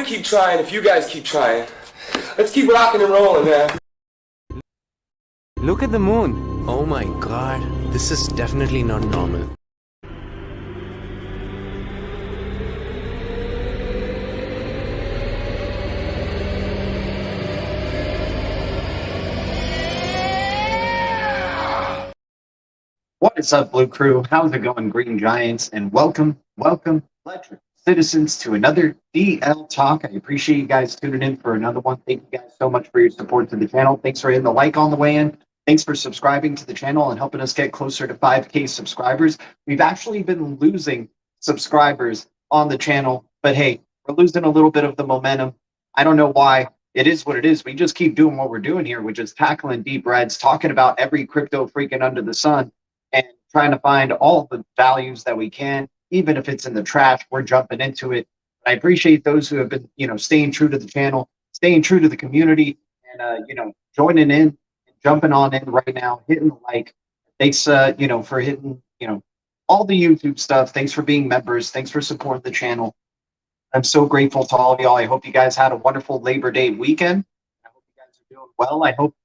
gonna keep trying if you guys keep trying. Let's keep rocking and rolling, man. Look at the moon. Oh my god, this is definitely not normal. What is up, Blue Crew? How's it going, Green Giants? And welcome, pleasure citizens, to another DL Talk. I appreciate you guys tuning in for another one. Thank you guys so much for your support to the channel. Thanks for hitting the like on the way in. Thanks for subscribing to the channel and helping us get closer to 5K subscribers. We've actually been losing subscribers on the channel, but hey, we're losing a little bit of the momentum. I don't know why. It is what it is. We just keep doing what we're doing here, which is tackling deep reds, talking about every crypto freaking under the sun, and trying to find all the values that we can. Even if it's in the trash, we're jumping into it. I appreciate those who have been, staying true to the channel, staying true to the community, and joining in and jumping on in right now, hitting the like. Thanks, for hitting, all the YouTube stuff. Thanks for being members. Thanks for supporting the channel. I'm so grateful to all of y'all. I hope you guys had a wonderful Labor Day weekend. I hope you guys are doing well. I hope,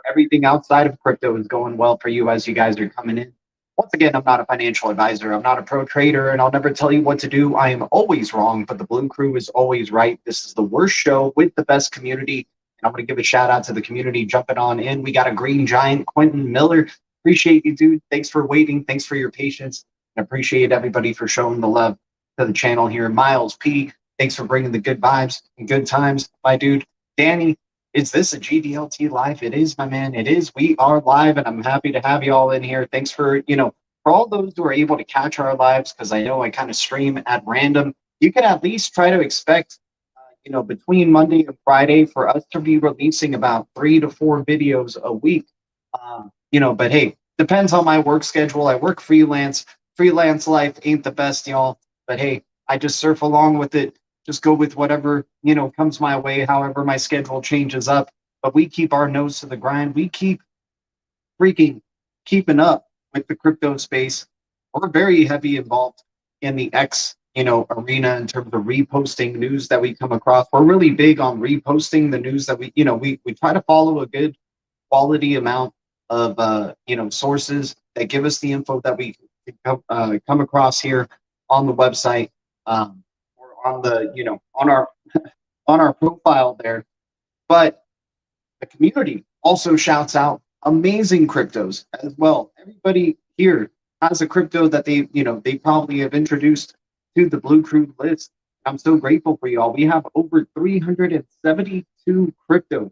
everything outside of crypto is going well for you as you guys are coming in. Once again, I'm not a financial advisor. I'm not a pro trader, and I'll never tell you what to do. I am always wrong, but the Blue Crew is always right. This is the worst show with the best community, and I'm going to give a shout out to the community jumping on in. We got a Green Giant, Quentin Miller. Appreciate you, dude. Thanks for waiting. Thanks for your patience. And appreciate everybody for showing the love to the channel here. Miles P, thanks for bringing the good vibes and good times, my dude. Danny, is this a GDLT live? It is, my man. It is. We are live, and I'm happy to have you all in here. Thanks for, for all those who are able to catch our lives, because I know I kind of stream at random. You can at least try to expect, between Monday and Friday for us to be releasing about 3 to 4 videos a week. But hey, depends on my work schedule. I work freelance. Freelance life ain't the best, y'all. But hey, I just surf along with it. Just go with whatever, comes my way, however my schedule changes up. But we keep our nose to the grind. We keep keeping up with the crypto space. We're very heavy involved in the X, arena in terms of reposting news that we come across. We're really big on reposting the news that we try to follow a good quality amount of, sources that give us the info that we come across here on the website. On the on our profile there. But the community also shouts out amazing cryptos as well. Everybody here has a crypto that they probably have introduced to the Blue Crew list. I'm so grateful for y'all. We have over 372 cryptos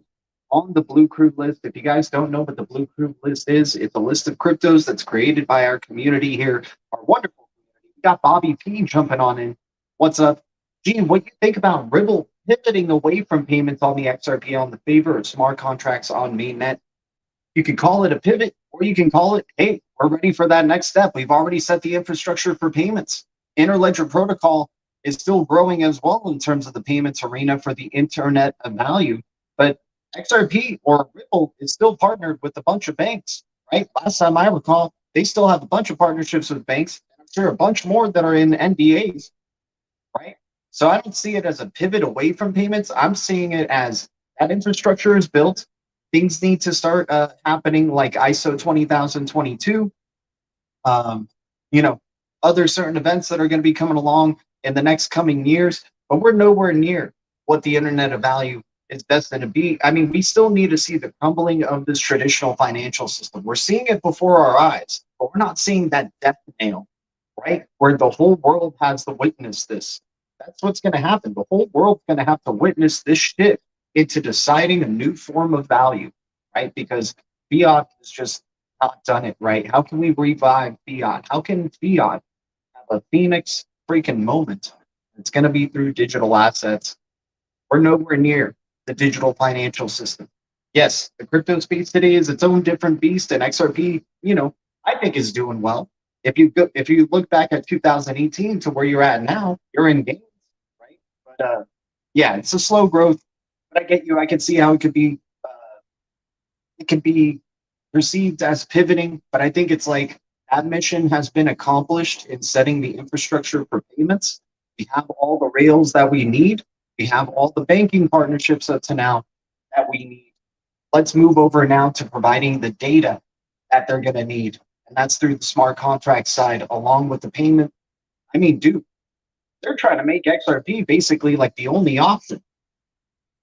on the Blue Crew list. If you guys don't know what the Blue Crew list is, it's a list of cryptos that's created by our community here, our wonderful community. We got Bobby P jumping on in. What's up? Gene, what do you think about Ripple pivoting away from payments on the XRP on the favor of smart contracts on mainnet? You can call it a pivot, or you can call it, hey, we're ready for that next step. We've already set the infrastructure for payments. Interledger protocol is still growing as well in terms of the payments arena for the internet of value. But XRP or Ripple is still partnered with a bunch of banks, right? Last time I recall, they still have a bunch of partnerships with banks. I'm sure a bunch more that are in NDAs, right? So I don't see it as a pivot away from payments. I'm seeing it as that infrastructure is built. Things need to start happening, like ISO 20022. Other certain events that are going to be coming along in the next coming years. But we're nowhere near what the internet of value is destined to be. I mean, we still need to see the crumbling of this traditional financial system. We're seeing it before our eyes, but we're not seeing that death nail, right? Where the whole world has to witness this. That's what's going to happen. The whole world's going to have to witness this shift into deciding a new form of value, right? Because fiat has just not done it right. How can we revive fiat? How can fiat have a phoenix freaking moment? It's going to be through digital assets. We're nowhere near the digital financial system. Yes, the crypto space today is its own different beast, and XRP, I think is doing well. If you look back at 2018 to where you're at now, you're in gains. But yeah, it's a slow growth, but I get you. I can see how it could be perceived as pivoting, but I think it's like that mission has been accomplished in setting the infrastructure for payments. We have all the rails that we need. We have all the banking partnerships up to now that we need. Let's move over now to providing the data that they're going to need. And that's through the smart contract side, along with the payment. I mean, dude, they're trying to make XRP basically like the only option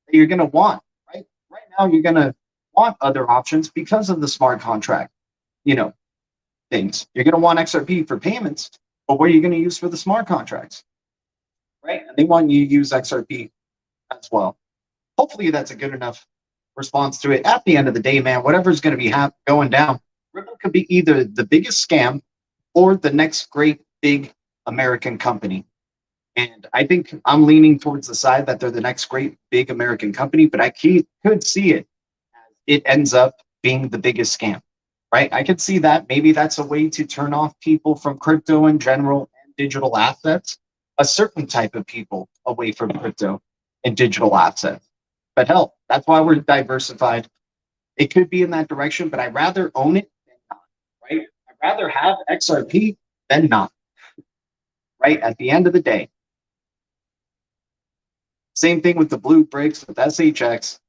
that you're going to want, right? Right now, you're going to want other options because of the smart contract, things. You're going to want XRP for payments, but what are you going to use for the smart contracts, right? And they want you to use XRP as well. Hopefully, that's a good enough response to it. At the end of the day, man, whatever's going to be going down, Ripple could be either the biggest scam or the next great big American company. And I think I'm leaning towards the side that they're the next great big American company, but I could see it as it ends up being the biggest scam, right? I could see that. Maybe that's a way to turn off people from crypto in general and digital assets, a certain type of people away from crypto and digital assets. But hell, that's why we're diversified. It could be in that direction, but I'd rather own it than not, right? I'd rather have XRP than not, right? At the end of the day. Same thing with the blue bricks, with SHX,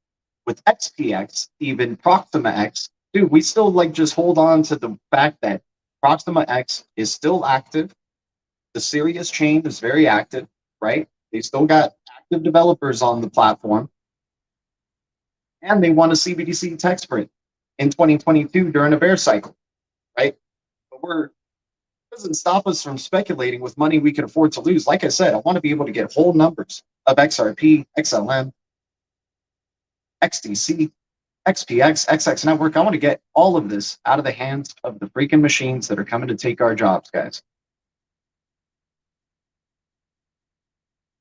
with XPX, even Proxima X. Dude, we still just hold on to the fact that Proxima X is still active. The Sirius chain is very active, right? They still got active developers on the platform. And they won a CBDC tech sprint in 2022 during a bear cycle, right? But it doesn't stop us from speculating with money we can afford to lose. Like I said, I want to be able to get whole numbers of XRP, XLM, XDC, XPX, XX network. I want to get all of this out of the hands of the freaking machines that are coming to take our jobs, guys.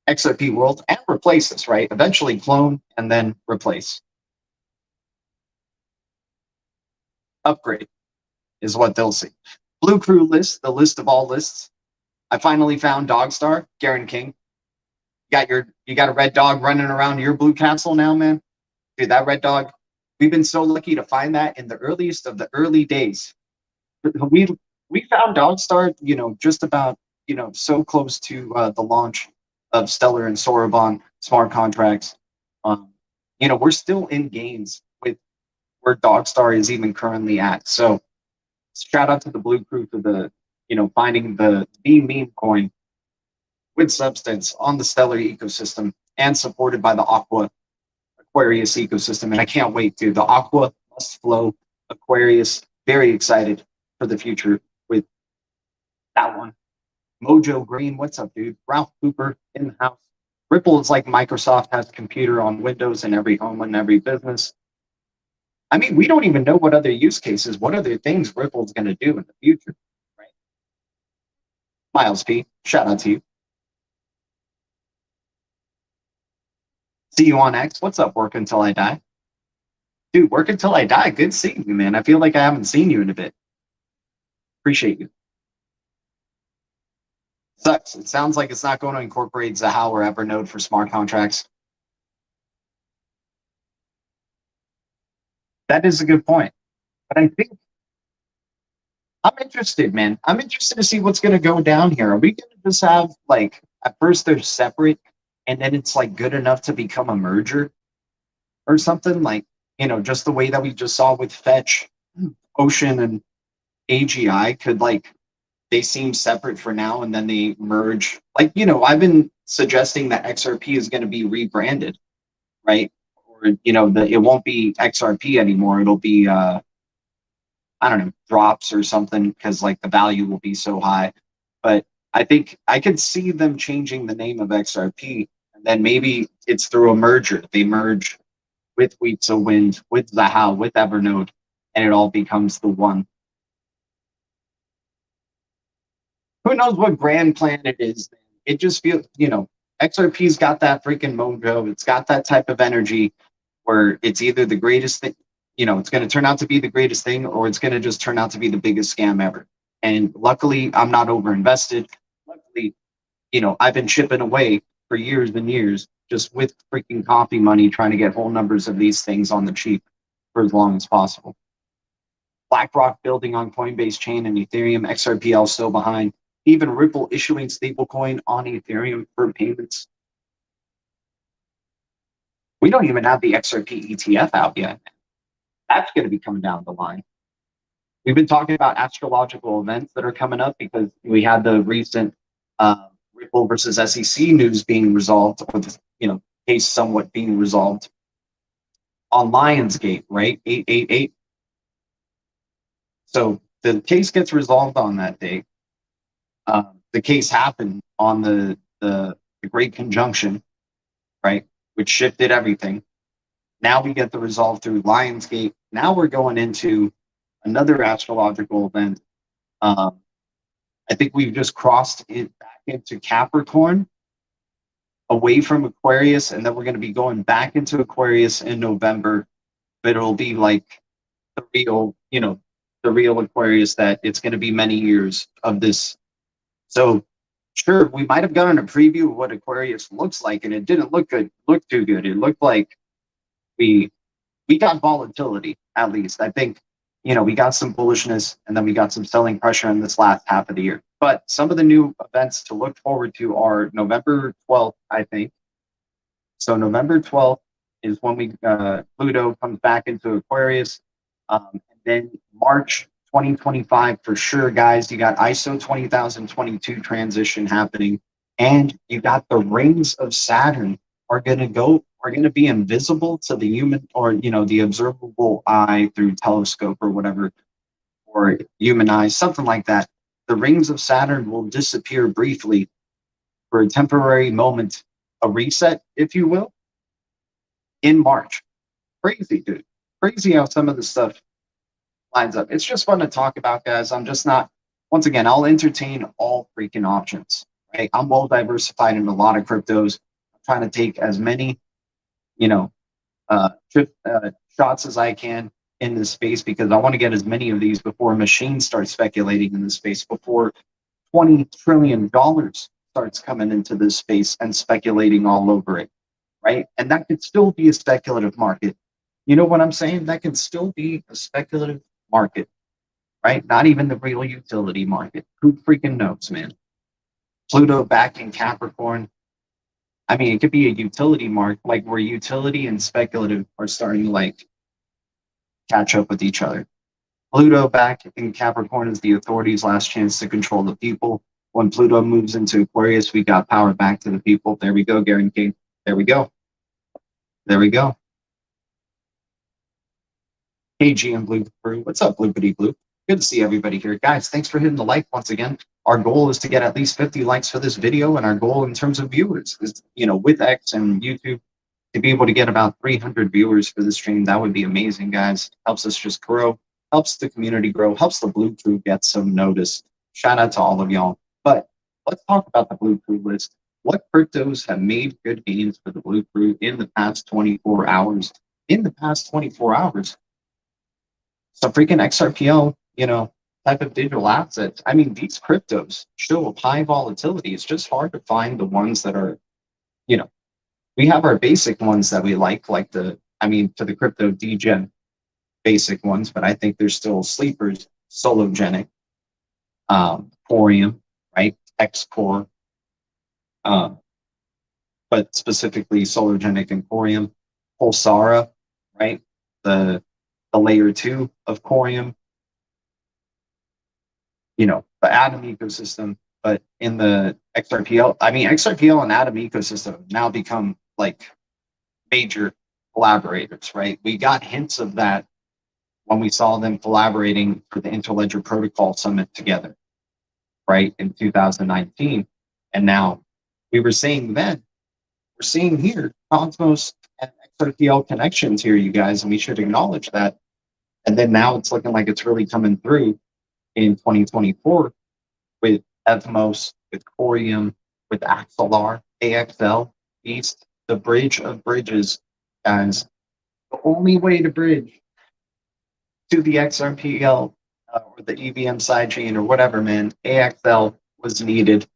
XRP world and replace this, right? Eventually clone and then replace. Upgrade is what they'll see. Blue Crew list, the list of all lists. I finally found Dogstar, Garen King. You got a red dog running around your blue castle now, man. Dude, that red dog, we've been so lucky to find that in the earliest of the early days. We found Dogstar, just about, so close to the launch of Stellar and Soraban smart contracts. We're still in gains with where Dogstar is even currently at. So shout out to the Blue Crew for the, finding the meme coin with substance on the Stellar ecosystem and supported by the AQUA Aquarius ecosystem. And I can't wait, dude. The AQUA must flow Aquarius. Very excited for the future with that one. Mojo Green, what's up, dude? Ralph Cooper in the house. Ripple is like Microsoft has a computer on Windows in every home and every business. I mean, we don't even know what other use cases, what other things Ripple's going to do in the future, right? Miles P, shout out to you. See you on X. What's up, Work Until I Die? Dude, Work Until I Die. Good seeing you, man. I feel like I haven't seen you in a bit. Appreciate you. Sucks. It sounds like it's not going to incorporate Zahao or Evernote for smart contracts. That is a good point. But I think I'm interested, man. I'm interested to see what's going to go down here. Are we going to just have, at first they're separate, and then it's, good enough to become a merger or something? Just the way that we just saw with Fetch, Ocean, and AGI could, they seem separate for now, and then they merge. I've been suggesting that XRP is going to be rebranded, right? Or, it won't be XRP anymore. It'll be, I don't know, drops or something, because, the value will be so high. But I think I could see them changing the name of XRP, and then maybe it's through a merger. They merge with Weitzel Wind, with Zahao, with Evernote, and it all becomes the one. Who knows what grand plan it is? It just feels, XRP's got that freaking mojo. It's got that type of energy where it's either the greatest thing, it's going to turn out to be the greatest thing, or it's going to just turn out to be the biggest scam ever. And luckily, I'm not overinvested. Luckily, I've been chipping away for years and years, just with freaking coffee money, trying to get whole numbers of these things on the cheap for as long as possible. BlackRock building on Coinbase chain and Ethereum, XRPL still behind. Even Ripple issuing stablecoin on Ethereum for payments. We don't even have the XRP ETF out yet. That's going to be coming down the line. We've been talking about astrological events that are coming up because we had the recent Ripple versus SEC news being resolved, or the case somewhat being resolved on Lionsgate, right? 888. So the case gets resolved on that day. The case happened on the Great Conjunction, right, which shifted everything. Now we get the resolve through Lionsgate. Now we're going into another astrological event. I think we've just crossed it back into Capricorn, away from Aquarius, and then we're going to be going back into Aquarius in November. But it'll be like the real Aquarius, that it's going to be many years of this. So sure, we might have gotten a preview of what Aquarius looks like, and it didn't look too good. It looked like we got volatility, at least. I think, we got some bullishness, and then we got some selling pressure in this last half of the year. But some of the new events to look forward to are November 12th, I think. So November 12th is when Pluto comes back into Aquarius. And then March 2025 for sure, guys. You got ISO 20022 transition happening, and you got the rings of Saturn are going to be invisible to the human, or the observable eye through telescope or whatever, or human eyes, something like that. The rings of Saturn will disappear briefly for a temporary moment, a reset, if you will, in March. Crazy, dude. Crazy how some of the stuff lines up. It's just fun to talk about, guys. I'm just not, once again, I'll entertain all freaking options, right? I'm well diversified in a lot of cryptos. I'm trying to take as many, shots as I can in this space, because I want to get as many of these before machines start speculating in this space, before $20 trillion starts coming into this space and speculating all over it, right? And that could still be a speculative market. You know what I'm saying? That can still be a speculative market, right? Not even the real utility market. Who freaking knows, man? Pluto back in Capricorn. I mean, it could be a utility mark, like where utility and speculative are starting to catch up with each other. Pluto back in Capricorn is the authority's last chance to control the people. When Pluto moves into Aquarius, we got power back to the people. There we go, guaranteed. There we go. There we go. Hey, GM Blue Crew. What's up, Bloopity Blue? Good to see everybody here. Guys, thanks for hitting the like once again. Our goal is to get at least 50 likes for this video, and our goal in terms of viewers is, with X and YouTube, to be able to get about 300 viewers for the stream. That would be amazing, guys. Helps us just grow, helps the community grow, helps the Blue Crew get some notice. Shout out to all of y'all. But let's talk about the Blue Crew list. What cryptos have made good gains for the Blue Crew in the past 24 hours? In the past 24 hours, some freaking XRPL, type of digital assets. I mean, these cryptos show high volatility. It's just hard to find the ones that are, we have our basic ones that we like for the crypto degen basic ones, but I think there's still sleepers, Sologenic, COREUM, right? XCore, but specifically Sologenic and COREUM, Pulsara, right? The layer 2 of COREUM, the Atom ecosystem. But in the XRPL, XRPL and Atom ecosystem have now become major collaborators, right? We got hints of that when we saw them collaborating for the Interledger Protocol Summit together, right, in 2019. And now we were seeing then, we're seeing here, Cosmos and XRPL connections here, you guys, and we should acknowledge that. And then now it's looking like it's really coming through in 2024 with Evmos, with COREUM, with XLR, AXL, East, the bridge of bridges, guys. The only way to bridge to the XRPL or the EVM sidechain or whatever, man, AXL was needed.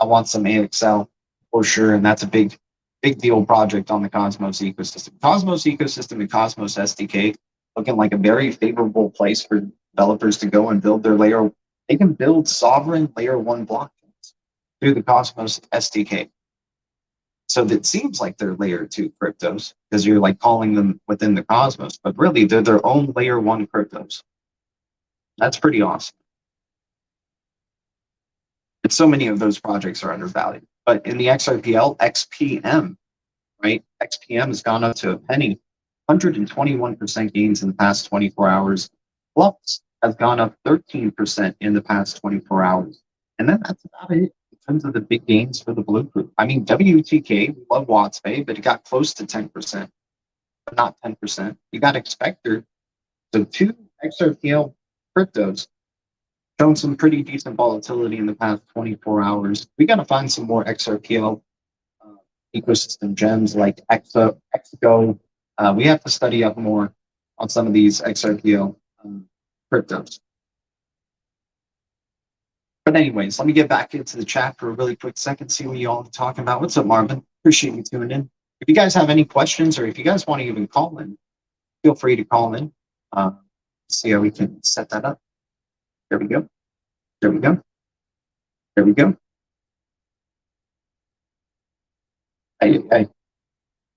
I want some AXL for sure, and that's a big deal project on the Cosmos ecosystem. Cosmos ecosystem and Cosmos SDK looking like a very favorable place for developers to go and build their layer. They can build sovereign layer 1 blockchains through the Cosmos SDK. So that seems like they're layer 2 cryptos because you're like calling them within the cosmos, but really they're their own layer 1 cryptos. That's pretty awesome. And so many of those projects are undervalued. But in the XRPL, XPM, right? XPM has gone up to a penny, 121% gains in the past 24 hours. Flux has gone up 13% in the past 24 hours. And then that's about it in terms of the big gains for the blue group. I mean, WTK, we love WatsPay, but it got close to 10%, but not 10%. You got Expector. So two XRPL cryptos shown some pretty decent volatility in the past 24 hours. We got to find some more XRPL ecosystem gems like XGO. We have to study up more on some of these XRPL cryptos. But anyways, let me get back into the chat for a really quick second, see what you all are talking about. What's up, Marvin? Appreciate you tuning in. If you guys have any questions or if you guys want to even call in, feel free to call in. See how we can set that up. There we go. There we go. There we go. Hey.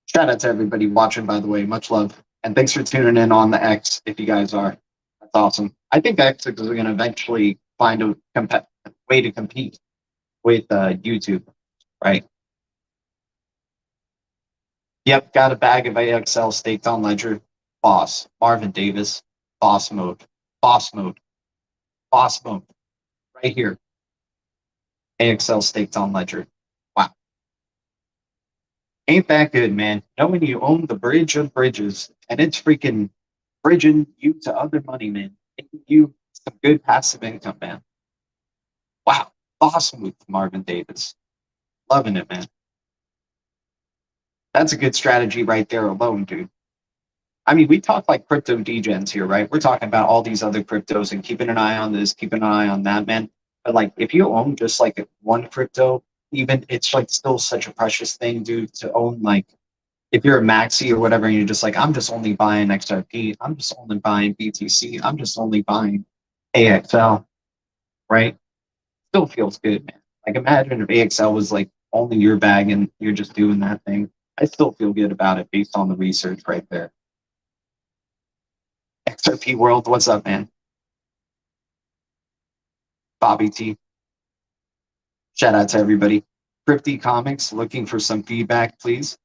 Shout out to everybody watching, by the way. Much love. And thanks for tuning in on the X if you guys are. That's awesome. I think X is going to eventually find a way to compete with YouTube, right? Yep, got a bag of AXL staked on Ledger. Boss. Marvin Davis. Boss mode. Boss mode. Boss mode. Right here. AXL staked on Ledger. Wow. Ain't that good, man? Knowing you own the bridge of bridges and it's freaking bridging you to other money, man. Making you some good passive income, man. Wow. Boss move, Marvin Davis. Loving it, man. That's a good strategy right there alone, dude. I mean, we talk like crypto degens here, right? We're talking about all these other cryptos and keeping an eye on this, keeping an eye on that, man. But like, if you own just like one crypto, even it's like still such a precious thing, dude, to own. Like, if you're a maxi or whatever, and you're just like, I'm just only buying XRP, I'm just only buying BTC, I'm just only buying AXL, right? Still feels good, man. Like, imagine if AXL was like only your bag and you're just doing that thing. I still feel good about it based on the research right there. XRP World, what's up, man? Bobby T. Shout out to everybody. Crypty Comics, looking for some feedback, please.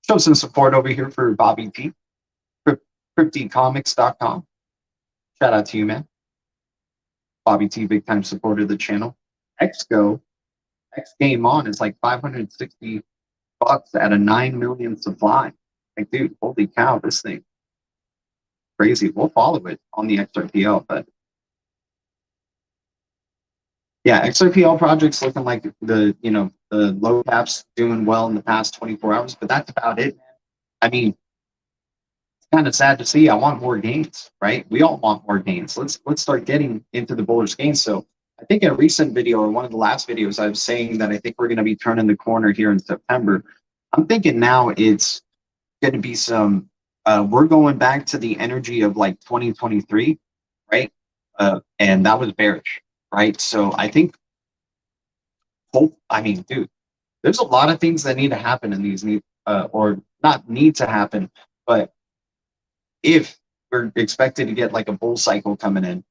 Show some support over here for Bobby T. CryptyComics.com. Shout out to you, man. Bobby T, big time supporter of the channel. XGO, X Game On is like $560 at a 9 million supply. Like, dude, holy cow, this thing. Crazy. We'll follow it on the XRPL, but yeah, XRPL projects looking like the low caps doing well in the past 24 hours, but that's about it, man. I mean, it's kind of sad to see. I want more gains, right? We all want more gains. Let's start getting into the bullish gains. So I think in a recent video or one of the last videos, I was saying that I think we're going to be turning the corner here in September. I'm thinking now it's going to be some, we're going back to the energy of like 2023, right? And that was bearish, right? So I think, I mean, dude, there's a lot of things that need to happen in these, or not need to happen, but if we're expected to get like a bull cycle coming in,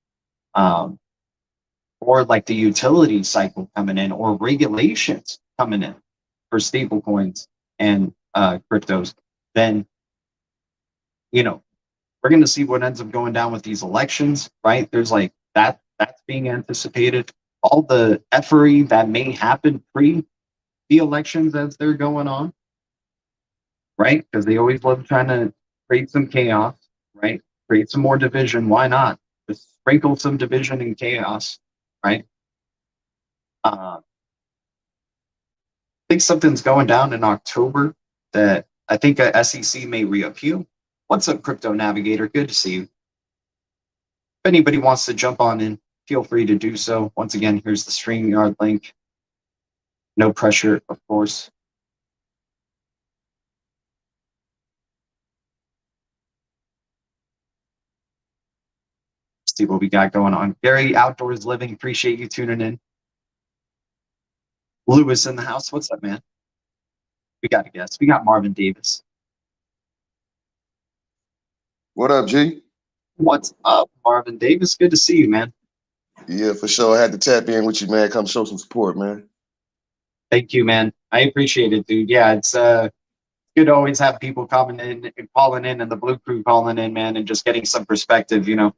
or like the utility cycle coming in, or regulations coming in for stable coins and cryptos, then, we're going to see what ends up going down with these elections, right? There's like that's being anticipated. All the effery that may happen pre the elections as they're going on, right? Because they always love trying to create some chaos, right? Create some more division. Why not? Just sprinkle some division and chaos, right? I think something's going down in October that I think a SEC may reappeal. What's up, Crypto Navigator? Good to see you. If anybody wants to jump on in, feel free to do so. Once again, here's the StreamYard link. No pressure, of course. See what we got going on. Gary, Outdoors Living, appreciate you tuning in. Lewis in the house, what's up, man? We got a guest. We got Marvin Davis. What up, G? What's up, Marvin Davis? Good to see you, man. Yeah, for sure. I had to tap in with you, man. Come show some support, man. Thank you, man. I appreciate it, dude. Yeah, it's good to always have people coming in and calling in, and the Blue Crew calling in, man, and just getting some perspective, you know.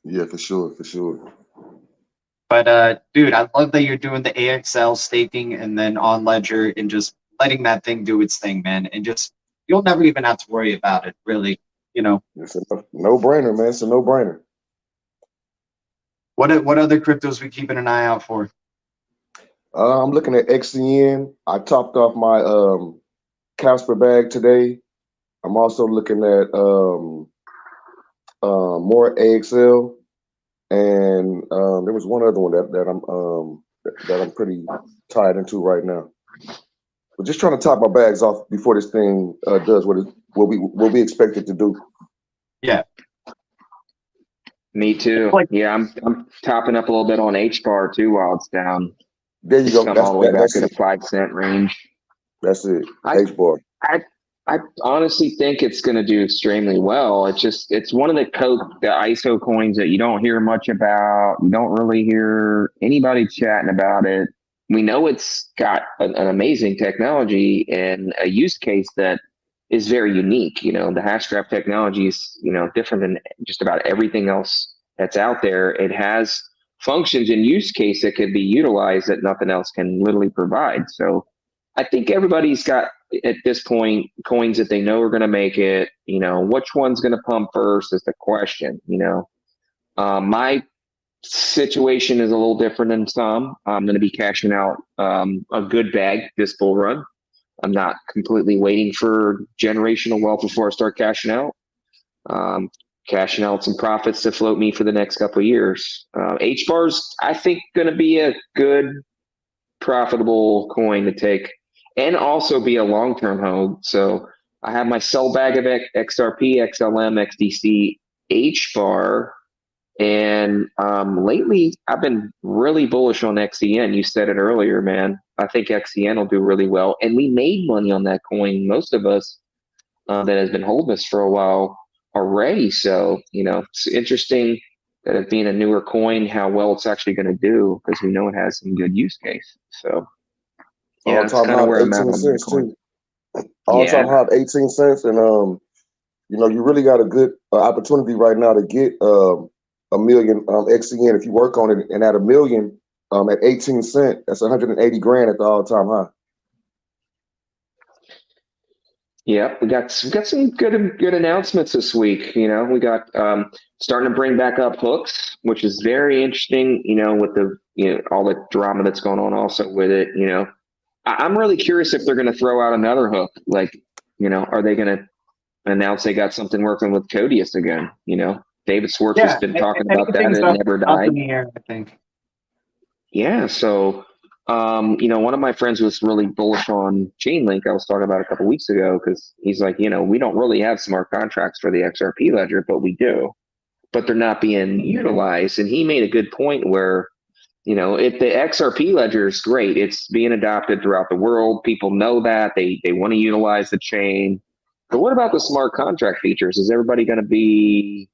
Yeah, for sure, for sure. But dude, I love that you're doing the AXL staking and then on Ledger and just letting that thing do its thing, man. And just you'll never even have to worry about it, really. You know. It's a no-brainer, man. It's a no-brainer. What other cryptos we keeping an eye out for? I'm looking at XCN. I topped off my Casper bag today. I'm also looking at more AXL, and there was one other one that I'm pretty tied into right now. We're just trying to top my bags off before this thing does what we expect it to do. Yeah. Me too. Yeah, I'm topping up a little bit on HBAR too while it's down. There you go. Come all the way back to the 5-cent range. That's it. HBAR. I honestly think it's going to do extremely well. It's one of the ISO coins that you don't hear much about. You don't really hear anybody chatting about it. We know it's got an amazing technology and a use case that is very unique. You know, the hash graph technology is, you know, different than just about everything else that's out there. It has functions and use case that could be utilized that nothing else can literally provide. So I think everybody's got at this point coins that they know are going to make it. You know, which one's going to pump first is the question. You know, my situation is a little different than some. I'm going to be cashing out a good bag this bull run. I'm not completely waiting for generational wealth before I start cashing out. Cashing out some profits to float me for the next couple of years. HBAR's, I think, going to be a good, profitable coin to take and also be a long-term hold. So I have my sell bag of XRP, XLM, XDC, HBAR. And lately, I've been really bullish on XEN. You said it earlier, man. I think XEN will do really well. And we made money on that coin, most of us that has been holding this for a while already. So, you know, it's interesting that it being a newer coin, how well it's actually going to do, because we know it has some good use case. So, yeah, that's kind of where I'm at on the coin. All-time high of 18 cents. And, you know, you really got a good opportunity right now to get a million XCN if you work on it, and at a million at 18 cents, that's 180 grand at the all-time high. Yeah, we got some good announcements this week. You know, we got starting to bring back up hooks, which is very interesting. You know, with the all the drama that's going on also with it. You know, I'm really curious if they're going to throw out another hook. Like, you know, are they going to announce they got something working with Codius again? You know, David Swartz has been talking about that. It never died. In the air, I think. Yeah. So, you know, one of my friends was really bullish on Chainlink. I was talking about a couple of weeks ago because he's like, you know, we don't really have smart contracts for the XRP ledger, but we do. But they're not being utilized. And he made a good point where, you know, if the XRP ledger is great, it's being adopted throughout the world. People know that they want to utilize the chain. But what about the smart contract features? Is everybody going to be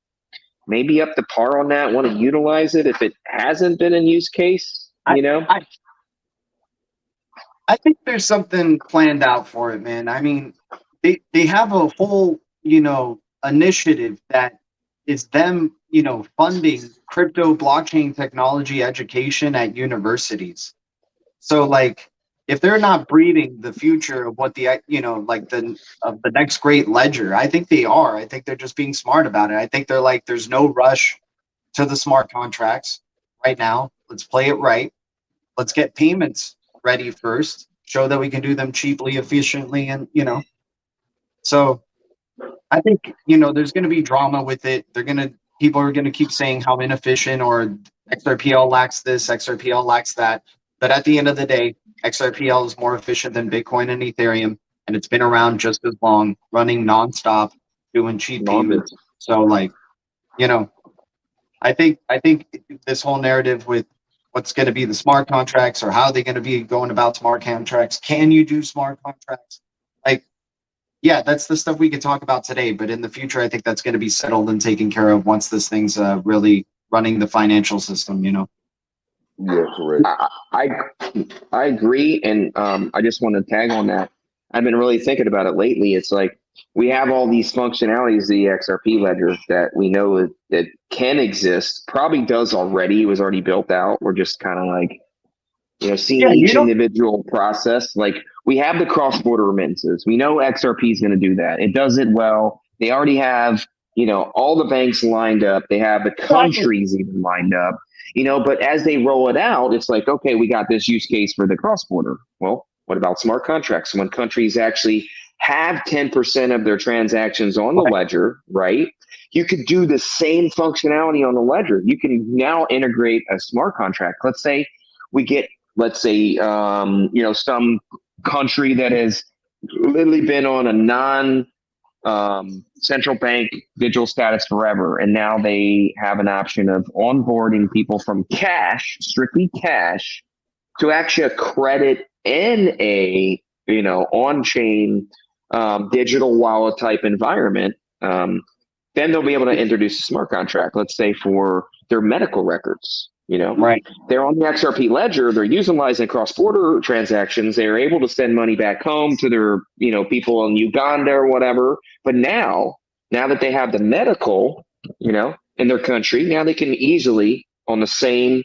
maybe up to par on that? Want to utilize it if it hasn't been in use case? You know, I think there's something planned out for it, man. I mean, they have a whole, you know, initiative that is them, you know, funding crypto blockchain technology education at universities. So like, if they're not breeding the future of what the, you know, like the next great ledger, I think they are. I think they're just being smart about it. I think they're like, there's no rush to the smart contracts right now. Let's play it right. Let's get payments ready first, show that we can do them cheaply, efficiently, and, you know. So I think, you know, there's going to be drama with it. People are going to keep saying how inefficient or XRPL lacks this, XRPL lacks that. But at the end of the day, XRPL is more efficient than Bitcoin and Ethereum, and it's been around just as long, running nonstop, doing cheap payments. So, like, you know, I think this whole narrative with what's going to be the smart contracts or how they're going to be going about smart contracts. Can you do smart contracts? yeah, that's the stuff we could talk about today. But in the future, I think that's going to be settled and taken care of once this thing's really running the financial system. You know. Yeah, correct. I agree, and I just want to tag on that. I've been really thinking about it lately. It's like we have all these functionalities of the XRP ledger that we know that can exist, probably does already. It was already built out. We're just kind of like, seeing Yeah, each individual process. Like we have the cross-border remittances. We know XRP is going to do that. It does it well. They already have, all the banks lined up. They have the countries even lined up. But as they roll it out, it's like, okay, we got this use case for the cross-border. Well, what about smart contracts? When countries actually have 10% of their transactions on the ledger, right? You could do the same functionality on the ledger. You can now integrate a smart contract. Let's say we get, some country that has literally been on a central bank digital status forever, and now they have an option of onboarding people from cash, strictly cash, to actually a credit in a on-chain digital wallet type environment. Then they'll be able to introduce a smart contract, let's say for their medical records. Right. They're on the XRP ledger. They're utilizing cross-border transactions. They're able to send money back home to their, people in Uganda or whatever. But now that they have the medical, in their country, now they can easily, on the same,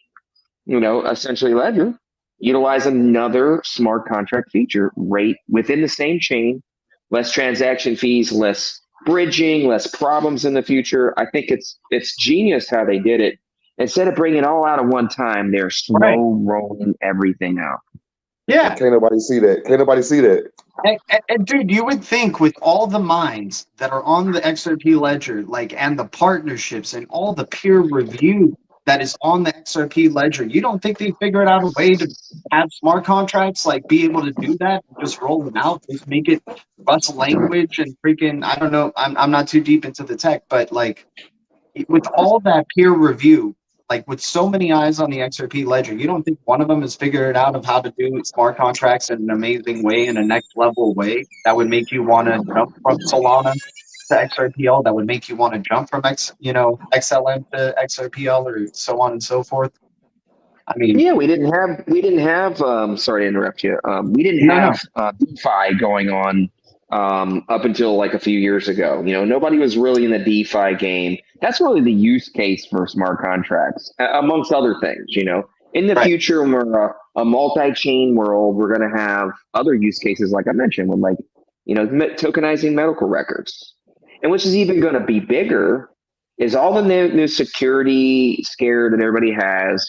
essentially ledger, utilize another smart contract feature right within the same chain, less transaction fees, less bridging, less problems in the future. I think it's genius how they did it. Instead of bringing it all out at one time, they're slow rolling everything out. Yeah. Can't nobody see that. Can't nobody see that. And dude, you would think with all the mines that are on the XRP ledger, and the partnerships and all the peer review that is on the XRP ledger, you don't think they figured out a way to have smart contracts, be able to do that, just roll them out, just make it Rust language and freaking, I don't know, I'm not too deep into the tech, but with all that peer review, with so many eyes on the XRP ledger, you don't think one of them has figured out of how to do smart contracts in an amazing way, in a next level way that would make you want to jump from Solana to XRPL, that would make you want to jump from XLM to XRPL, or so on and so forth? I mean, yeah, we didn't have. Sorry to interrupt you. We didn't have DeFi going on up until a few years ago. Nobody was really in the DeFi game. That's really the use case for smart contracts, amongst other things. In the future, when we're a multi-chain world, we're going to have other use cases, like I mentioned, with tokenizing medical records, and which is even going to be bigger. Is all the new security scare that everybody has.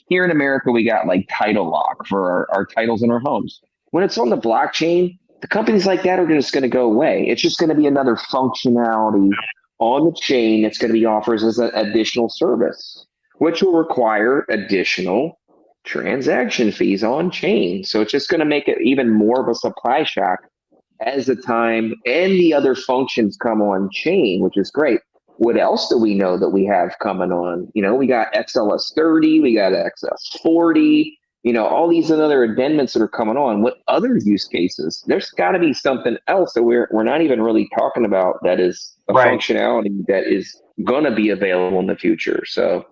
Here in America, we got title lock for our titles in our homes. When it's on the blockchain, the companies like that are just going to go away. It's just going to be another functionality on the chain that's going to be offered as an additional service, which will require additional transaction fees on chain. So it's just going to make it even more of a supply shock as the time and the other functions come on chain, which is great. What else do we know that we have coming on? We got XLS30, we got XS40, all these other amendments that are coming on. What other use cases? There's got to be something else that we're not even really talking about that is a functionality that is going to be available in the future. So,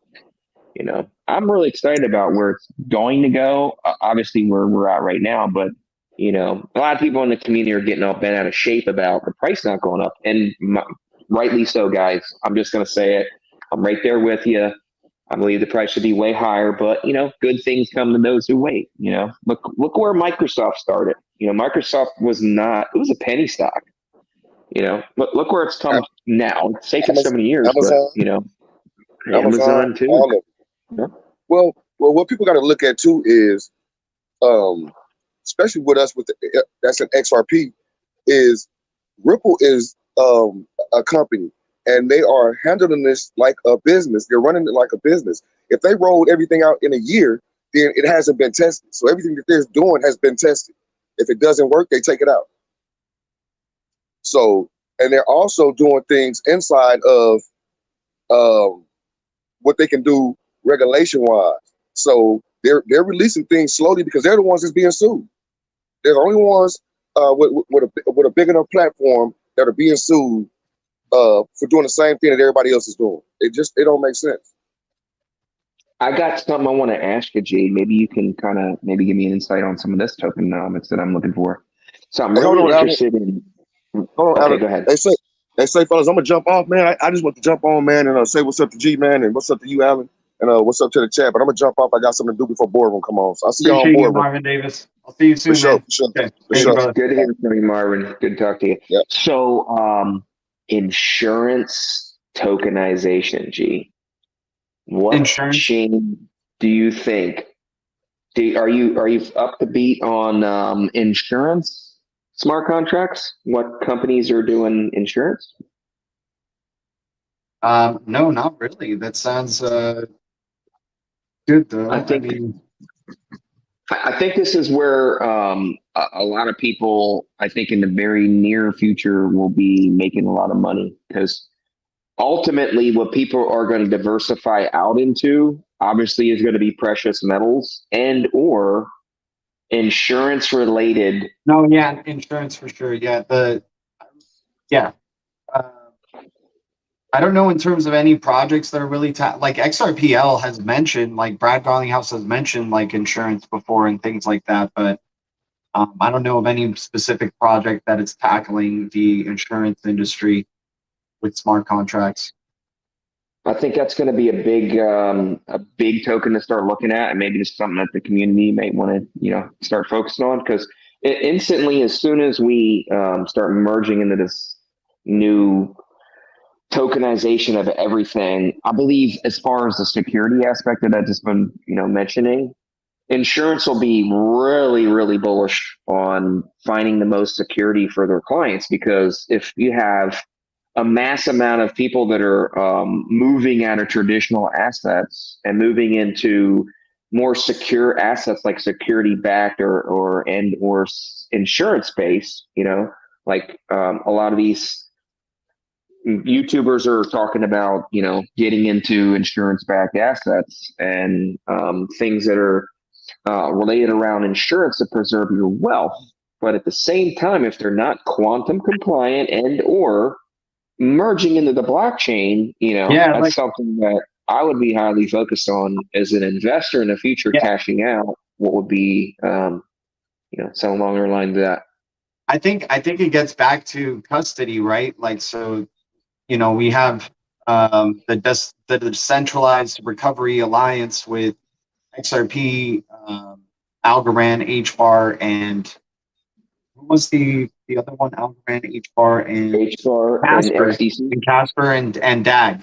I'm really excited about where it's going to go. Obviously, where we're at right now, but a lot of people in the community are getting all bent out of shape about the price not going up, and rightly so, guys. I'm just going to say it. I'm right there with you. I believe the price should be way higher, but good things come to those who wait. Look where Microsoft started. Microsoft was not. It was a penny stock. Look where it's come now. It's taken so many years, Amazon, but Amazon too. All of it. Yeah. Well, what people got to look at too is, especially with us that's an XRP, is Ripple is a company, and they are handling this like a business. They're running it like a business. If they rolled everything out in a year, then it hasn't been tested. So everything that they're doing has been tested. If it doesn't work, they take it out. So, and they're also doing things inside of what they can do regulation-wise. So they're releasing things slowly because they're the ones that's being sued. They're the only ones with a big enough platform that are being sued for doing the same thing that everybody else is doing. It don't make sense. I got something I want to ask you, G. Maybe you can kind of maybe give me an insight on some of this tokenomics that I'm looking for. So I'm Hey, hold really on, Alan. interested in. Hold on, Okay, Alan. go ahead. They say, fellas, I'm gonna jump off, man. I just want to jump on, man, and say what's up to G, man, and what's up to you, Alan, and what's up to the chat. But I'm gonna jump off. I got something to do before boardroom come on. So I'll see y'all on Appreciate you, boardroom. Marvin Davis. I'll see you soon, For sure, man. for sure, Okay. for Thank sure. you, brother. Good to hear from you, Marvin. Good to talk to you. Yep. So, insurance tokenization, G. What Insurance. chain do you think? Are you up to beat on insurance smart contracts? What companies are doing insurance? No, not really. That sounds good though. I think I think this is where a lot of people, I think, in the very near future, will be making a lot of money, because ultimately, what people are going to diversify out into, obviously, is going to be precious metals and or insurance related. no, yeah, insurance for sure. Yeah, yeah. Uh, I don't know in terms of any projects that are really like XRPL has mentioned, like Brad Garlinghouse has mentioned, like insurance before and things like that, but I don't know of any specific project that is tackling the insurance industry with smart contracts. I think that's going to be a big token to start looking at, and maybe just something that the community may want to start focusing on, because instantly, as soon as we start merging into this new tokenization of everything, I believe, as far as the security aspect that I've just been mentioning, insurance will be really, really bullish on finding the most security for their clients, because if you have a mass amount of people that are moving out of traditional assets and moving into more secure assets like security backed or insurance based, like a lot of these YouTubers are talking about, getting into insurance backed assets and things that are related around insurance to preserve your wealth. But at the same time, if they're not quantum compliant and or merging into the blockchain, Yeah, that's like something that I would be highly focused on as an investor in the future, yeah, cashing out. What would be, some along the lines of that. I think it gets back to custody, right? Like so, we have the decentralized recovery alliance with XRP, Algorand, HBAR, and what was the other one? Algorand, HBAR, and HBAR and Casper, XDC. and Casper and DAG,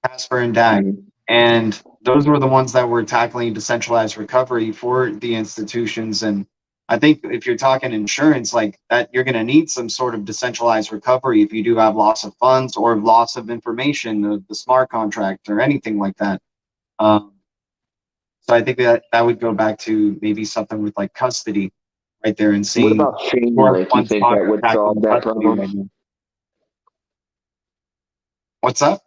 Casper and DAG, Mhm. and those were the ones that were tackling decentralized recovery for the institutions. And I think if you're talking insurance like that, you're going to need some sort of decentralized recovery if you do have loss of funds or loss of information, the smart contract or anything like that. So I think that would go back to maybe something with like custody right there and What seeing about more Chainlink? You fund think stock that would tackling solve that custody problem? right now. What's up?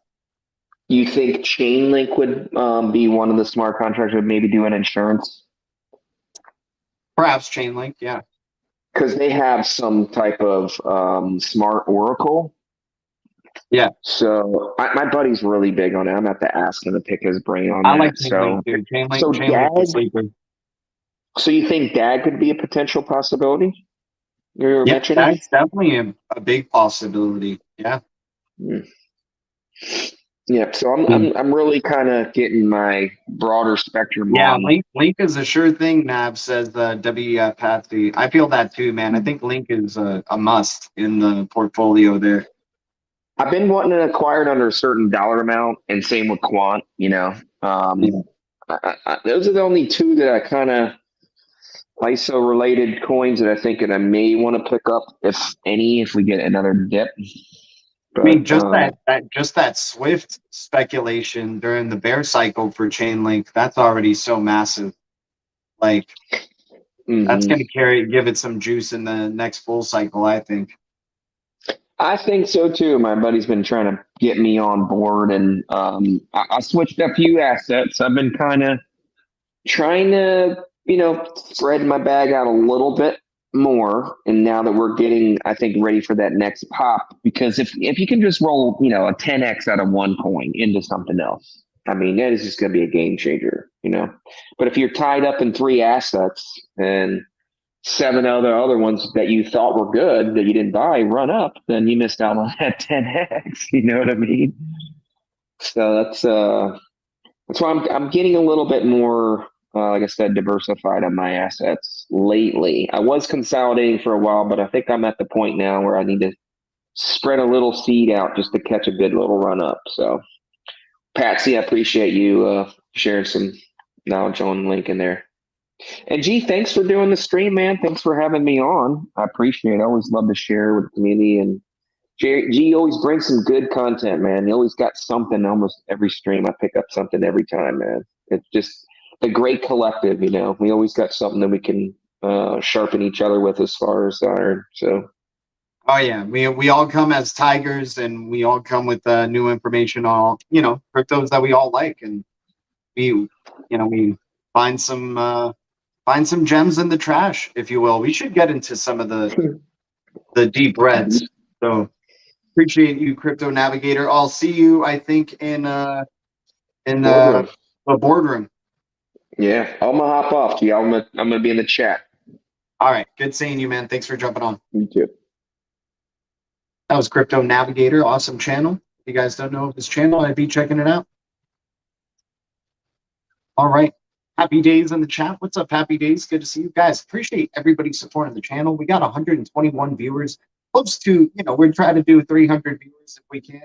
You think Chainlink would be one of the smart contracts that would maybe do an insurance? Perhaps Chainlink, yeah. Because they have some type of smart oracle. Yeah. So my buddy's really big on it. I'm going to have to ask him to pick his brain on I that. like Chainlink too. Chainlink is sleeper. So you think DAG could be a potential possibility? You're Yeah, mentioning? that's definitely a big possibility. Yeah. Hmm. Yeah, so I'm really kind of getting my broader spectrum Yeah, on. Link is a sure thing, Nav says WF Patsy. I feel that too, man. I think Link is a must in the portfolio there. I've been wanting to acquire it under a certain dollar amount, and same with Quant, Yeah. Those are the only two that I kind of ISO related coins that I think that I may want to pick up, if any, if we get another dip. But, I mean, just that Swift speculation during the bear cycle for Chainlink, that's already so massive. Like that's going to give it some juice in the next bull cycle, I think. I think so too. My buddy's been trying to get me on board, and I switched a few assets. I've been kind of trying to, spread my bag out a little bit. more, and now that we're getting, I think, ready for that next pop, because if you can just roll, you know, a 10x out of one coin into something else, I mean, that is just going to be a game changer, you know. But if you're tied up in 3 assets and 7 other ones that you thought were good that you didn't buy run up, then you missed out on that 10x. You know what I mean? So that's why I'm getting a little bit more, like I said, diversified on my assets lately. I was consolidating for a while, but I think I'm at the point now where I need to spread a little seed out just to catch a good little run up. So, Patsy, I appreciate you sharing some knowledge on Link in there. And G, thanks for doing the stream, man. Thanks for having me on. I appreciate it. I always love to share with the community. And G always brings some good content, man. He always got something almost every stream. I pick up something every time, man. It's just a great collective, you know. We always got something that we can sharpen each other with as far as iron. So. Oh yeah, we all come as tigers, and we all come with new information on, you know, cryptos that we all like, and we find some gems in the trash, if you will. We should get into some of the deep reds. So appreciate you, Crypto Navigator. I'll see you, I think, in the boardroom. Yeah, I'm gonna hop off. Yeah, I'm gonna be in the chat. All right, good seeing you, man. Thanks for jumping on. You too. That was Crypto Navigator. Awesome channel. If you guys don't know his channel, I'd be checking it out. All right. Happy Days in the chat. What's up, Happy Days? Good to see you guys. Appreciate everybody supporting the channel. We got 121 viewers. Close to, you know, we're trying to do 300 viewers if we can.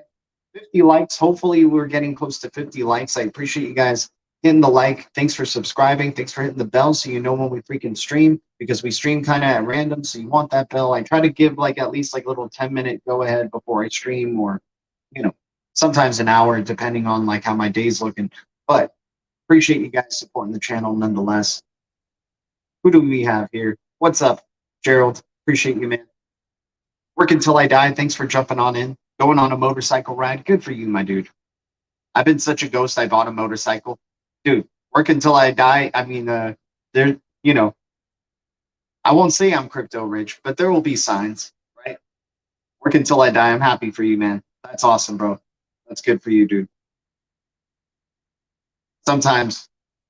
50 likes. Hopefully we're getting close to 50 likes. I appreciate you guys hitting the like. Thanks for subscribing. Thanks for hitting the bell so you know when we freaking stream, because we stream kind of at random, so you want that bell. I try to give like at least like a little 10-minute go ahead before I stream, or, you know, sometimes an hour depending on like how my day's looking. But appreciate you guys supporting the channel nonetheless. Who do we have here? What's up, Gerald? Appreciate you, man. Work until I die. Thanks for jumping on in. Going on a motorcycle ride. Good for you, my dude. I've been such a ghost. I bought a motorcycle. Dude, work until I die. I mean, there, you know, I won't say I'm crypto rich, but there will be signs, right? Work until I die. I'm happy for you, man. That's awesome, bro. That's good for you, dude. Sometimes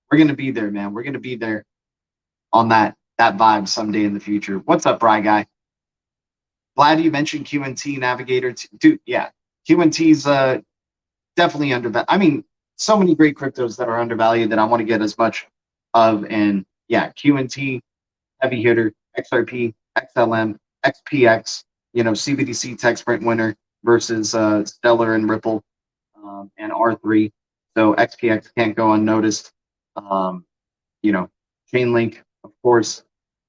we're going to be there, man. We're going to be there on that vibe someday in the future. What's up, Bry Guy? Glad you mentioned QNT Navigator. Dude, yeah. QNT's definitely undervalued. I mean, so many great cryptos that are undervalued that I want to get as much of. And yeah, QNT, heavy hitter, XRP, XLM, XPX, you know, CBDC tech sprint winner versus Stellar and Ripple and R3. So XPX can't go unnoticed. You know, Chainlink, of course.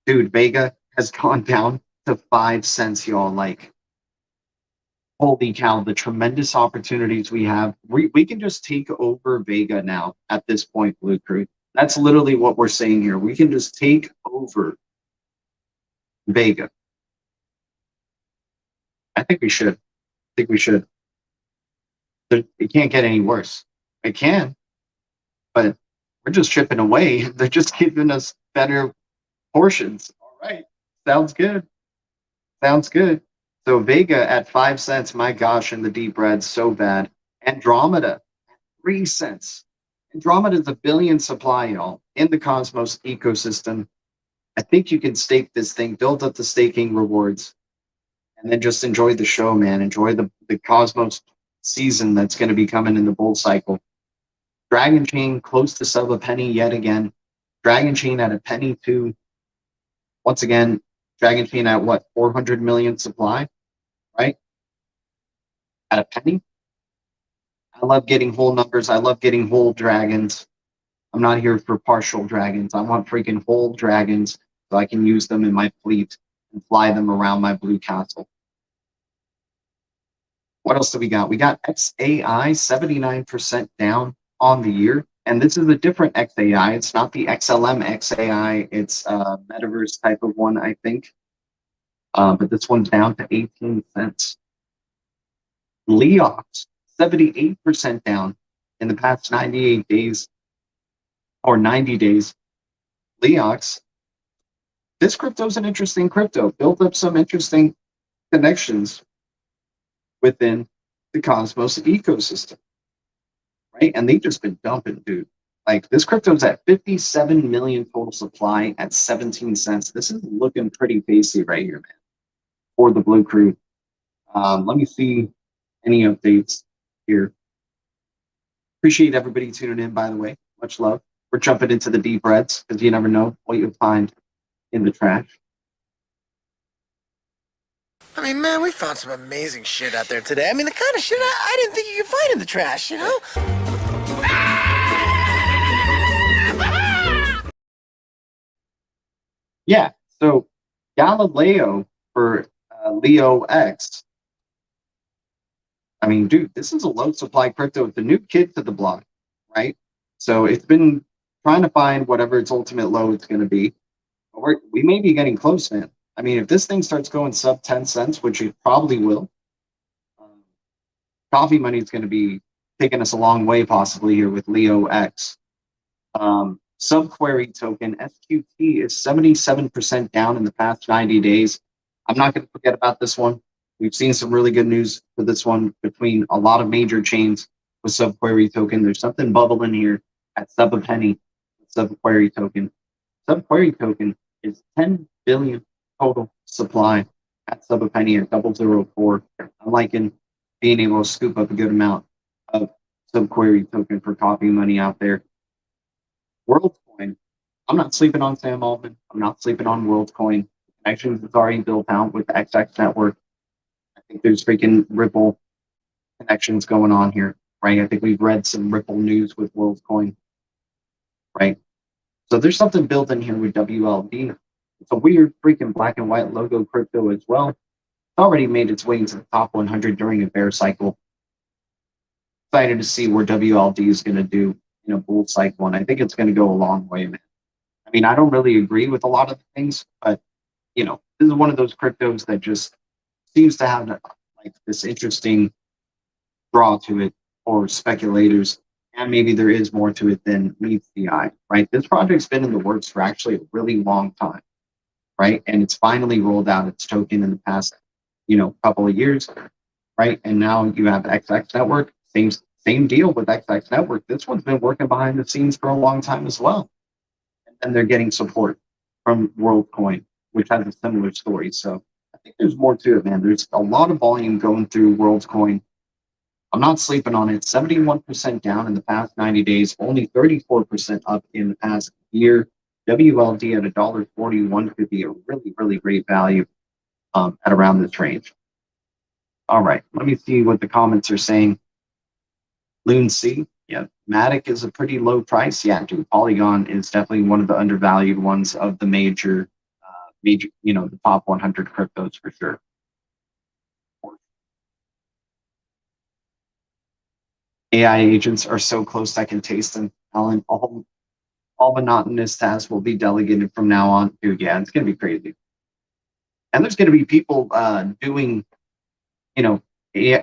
Dude, Vega has gone down to 5 cents, y'all. Like, holy cow, the tremendous opportunities we have. We can just take over Vega now at this point, Blue Crew. That's literally what we're saying here. We can just take over Vega. I think we should. It can't get any worse. It can, but we're just chipping away. They're just giving us better portions. All right. Sounds good. So Vega at 5 cents, my gosh, in the deep red, so bad. Andromeda, 3 cents. Andromeda is a billion supply, y'all, in the Cosmos ecosystem. I think you can stake this thing, build up the staking rewards, and then just enjoy the show, man. Enjoy the Cosmos season that's going to be coming in the bull cycle. Dragon Chain close to sub a penny yet again. Dragon Chain at a penny too. Once again, Dragon Chain at what, 400 million supply, right? At a penny. I love getting whole numbers. I love getting whole dragons. I'm not here for partial dragons. I want freaking whole dragons so I can use them in my fleet and fly them around my blue castle. What else do we got? We got XAI 79% down on the year. And this is a different XAI. It's not the XLM XAI. It's a metaverse type of one, I think. But this one's down to 18 cents. Leox, 78% down in the past 98 days or 90 days. Leox, this crypto is an interesting crypto. Built up some interesting connections within the Cosmos ecosystem, right? And they've just been dumping, dude. Like this crypto's at 57 million total supply at 17 cents. This is looking pretty tasty right here, man, for the Blue Crew. Let me see any updates here. Appreciate everybody tuning in, by the way. Much love. We're jumping into the deep reds because you never know what you'll find in the trash. I mean, man, we found some amazing shit out there today. I mean, the kind of shit I didn't think you could find in the trash, you know? Yeah, so Galileo for Leo X. I mean, dude, this is a low supply crypto with the new kid to the block, right? So it's been trying to find whatever its ultimate low is going to be. But we may be getting close, man. I mean, if this thing starts going sub 10 cents, which it probably will, coffee money is going to be taking us a long way possibly here with Leo X. Subquery token, SQT, is 77% down in the past 90 days. I'm not going to forget about this one. We've seen some really good news for this one between a lot of major chains with Subquery token. There's something bubbling here at sub a penny with Subquery token. Subquery token is 10 billion total supply at sub a penny at 0.004. I'm liking being able to scoop up a good amount of Subquery token for coffee money out there. WorldCoin, I'm not sleeping on Sam Altman. I'm not sleeping on WorldCoin. Connections is already built out with the XX network. I think there's freaking Ripple connections going on here, right? I think we've read some Ripple news with WorldCoin, right? So there's something built in here with WLD. It's a weird freaking black and white logo crypto as well. It's already made its way into the top 100 during a bear cycle. Excited to see where WLD is going to do in a bull cycle, and I think it's going to go a long way, man. I mean, I don't really agree with a lot of the things, but you know, this is one of those cryptos that just seems to have like this interesting draw to it for speculators, and maybe there is more to it than meets the eye, right? This project's been in the works for actually a really long time, right? And it's finally rolled out its token in the past, you know, couple of years, right? And now you have XX Network, same deal with XX Network. This one's been working behind the scenes for a long time as well. And then they're getting support from WorldCoin, which has a similar story. So I think there's more to it, man. There's a lot of volume going through WorldCoin. I'm not sleeping on it. 71% down in the past 90 days, only 34% up in the past year. WLD at $1.41 could be a really, really great value at around this range. All right, let me see what the comments are saying. Loon C, yeah, Matic is a pretty low price. Yeah, dude, Polygon is definitely one of the undervalued ones of the major, you know, the top 100 cryptos for sure. AI agents are so close I can taste them. Alan, all monotonous tasks will be delegated from now on. Dude, yeah, it's gonna be crazy. And there's gonna be people doing, you know,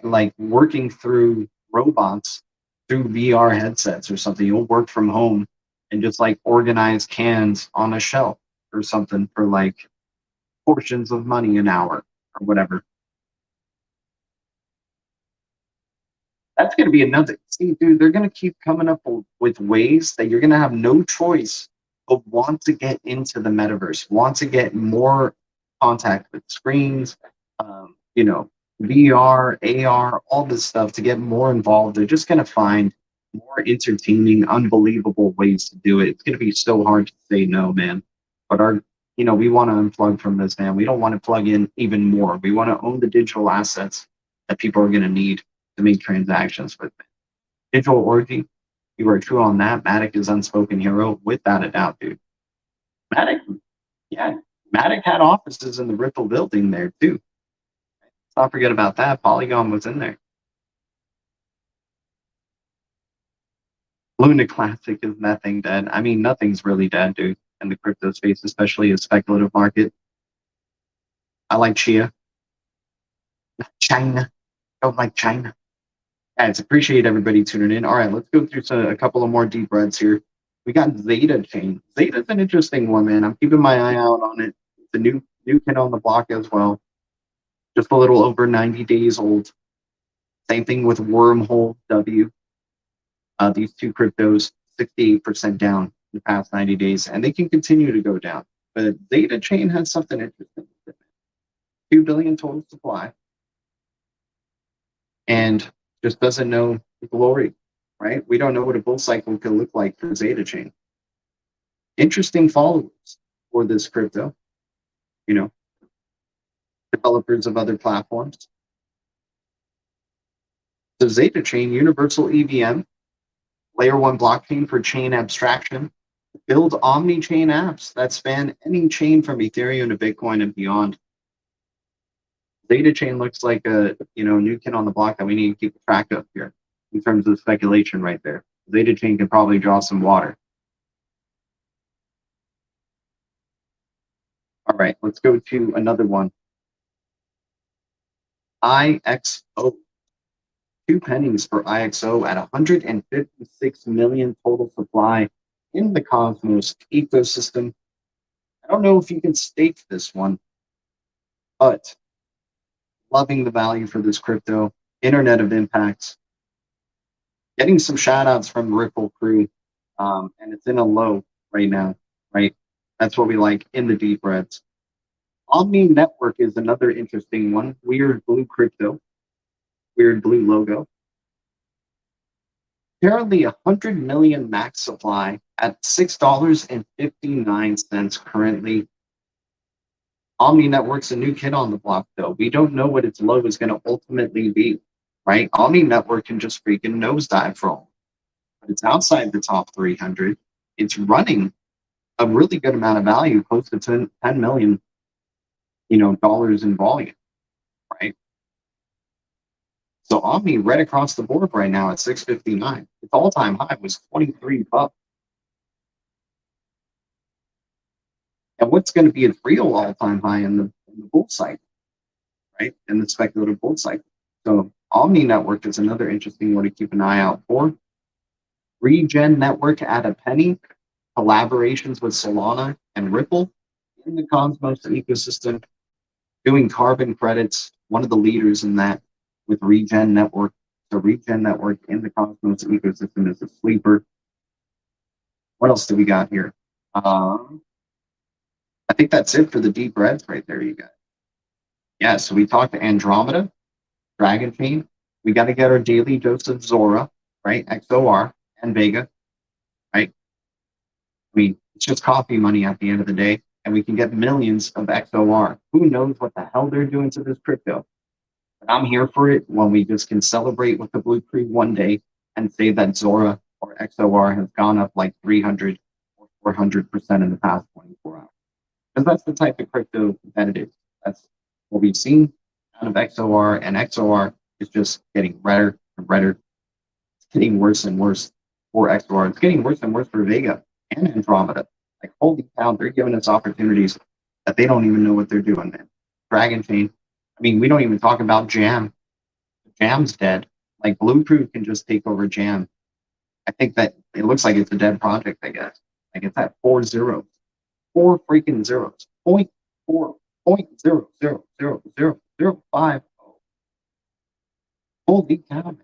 like working through robots through VR headsets or something. You'll work from home and just like organize cans on a shelf or something for like portions of money an hour or whatever. That's going to be another. See, dude, they're going to keep coming up with ways that you're going to have no choice but want to get into the metaverse, want to get more contact with screens, you know, VR, AR, all this stuff to get more involved. They're just going to find more entertaining, unbelievable ways to do it. It's going to be so hard to say no, man. But you know, we want to unplug from this, man. We don't want to plug in even more. We want to own the digital assets that people are going to need to make transactions with. Digital orgy, you are true on that. Matic is unspoken hero, without a doubt, dude. Matic, yeah, Matic had offices in the Ripple building there too. Let's not forget about that. Polygon was in there. Luna Classic is nothing dead. I mean, nothing's really dead, dude, in the crypto space, especially a speculative market. I like Chia. China. Don't like China. Guys, appreciate everybody tuning in. All right, let's go through a couple of more deep reds here. We got Zeta Chain. Zeta's an interesting one, man. I'm keeping my eye out on it. It's a new kid on the block as well. Just a little over 90 days old. Same thing with Wormhole W. These two cryptos, 68% down in the past 90 days, and they can continue to go down. But Zeta Chain has something interesting. 2 billion total supply, and just doesn't know the glory, right? We don't know what a bull cycle could look like for Zeta Chain. Interesting followers for this crypto, you know, developers of other platforms. So Zeta Chain, universal EVM, layer 1 blockchain for chain abstraction, build omni-chain apps that span any chain from Ethereum to Bitcoin and beyond. Zeta Chain looks like a new kid on the block that we need to keep track of here in terms of speculation right there. Zeta Chain can probably draw some water. All right, let's go to another one. IXO. 2 pennies for IXO at 156 million total supply in the Cosmos ecosystem. I don't know if you can stake this one, but loving the value for this crypto. Internet of Impacts. Getting some shout outs from Ripple crew. And it's in a low right now, right? That's what we like in the deep reds. Omni Network is another interesting one. Weird blue crypto. Weird blue logo. Apparently 100 million max supply at $6.59 currently. Omni Network's a new kid on the block, though. We don't know what its low is going to ultimately be, right? Omni Network can just freaking nosedive for all. But it's outside the top 300. It's running a really good amount of value, close to 10 million, dollars in volume, right? So Omni right across the board right now at 659. Its all-time high was 23 bucks. And what's going to be its real all-time high in the bull cycle, right? In the speculative bull cycle. So Omni Network is another interesting one to keep an eye out for. Regen Network at a penny. Collaborations with Solana and Ripple in the Cosmos ecosystem. Doing carbon credits. One of the leaders in that with Regen Network. So Regen Network in the Cosmos ecosystem is a sleeper. What else do we got here? I think that's it for the deep reds right there, you guys. Yeah, so we talked to Andromeda, Dragon Chain. We got to get our daily dose of Zora, right? XOR and Vega, right? I mean, it's just coffee money at the end of the day, and we can get millions of XOR. Who knows what the hell they're doing to this crypto? But I'm here for it when we just can celebrate with the Blue Creek one day and say that Zora or XOR has gone up like 300 or 400% in the past 24 hours. Because that's the type of crypto that it is. That's what we've seen out of XOR, and XOR is just getting redder and redder. It's getting worse and worse for XOR. It's getting worse and worse for Vega and Andromeda. Like, holy cow, they're giving us opportunities that they don't even know what they're doing, man. Dragon Chain. I mean, we don't even talk about Jam. Jam's dead. Like, Blue Crew can just take over Jam. I think that it looks like it's a dead project, I guess. Like, it's at 4 zeros. 4 freaking zeros. 0.4.0000005. Holy cow, man.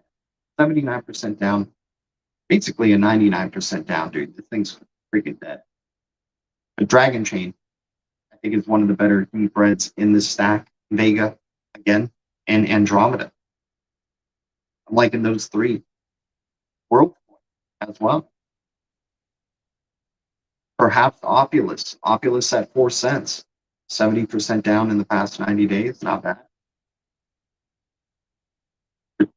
79% down. Basically a 99% down, dude. This thing's freaking dead. The Dragon Chain, I think, is one of the better deep reds in this stack. Vega, again, and Andromeda. I'm liking those three. World as well. Perhaps Opulus. Opulus at 4 cents. 70% down in the past 90 days. Not bad. But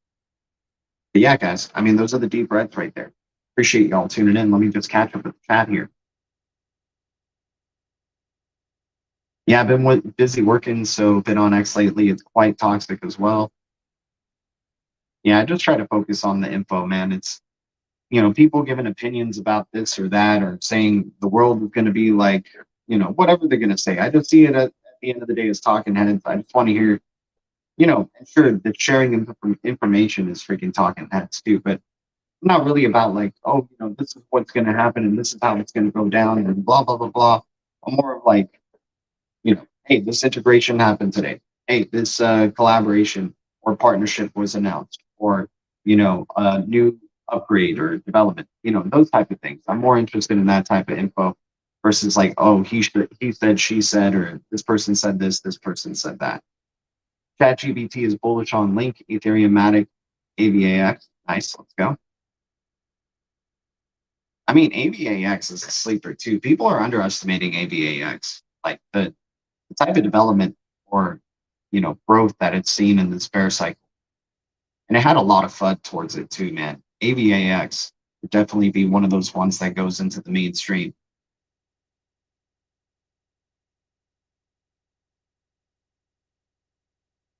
yeah, guys. I mean, those are the deep reds right there. Appreciate y'all tuning in. Let me just catch up with the chat here. Yeah, I've been busy working, so been on X lately. It's quite toxic as well. Yeah, I just try to focus on the info, man. It's, people giving opinions about this or that, or saying the world is going to be like, whatever they're going to say. I just see it at the end of the day as talking heads. I just want to hear, sure, the sharing information is freaking talking heads too, but I'm not really about like, oh, this is what's going to happen and this is how it's going to go down and blah, blah, blah, blah. I'm more of like, hey, this integration happened today. Hey, this collaboration or partnership was announced, or a new upgrade or development. Those type of things. I'm more interested in that type of info versus like, oh, he said, she said, or this person said this person said that. ChatGPT is bullish on Link, Ethereum, Matic, AVAX. Nice, let's go. I mean, AVAX is a sleeper too. People are underestimating AVAX. Like the type of development or growth that it's seen in this bear cycle. And it had a lot of FUD towards it too, man. AVAX would definitely be one of those ones that goes into the mainstream.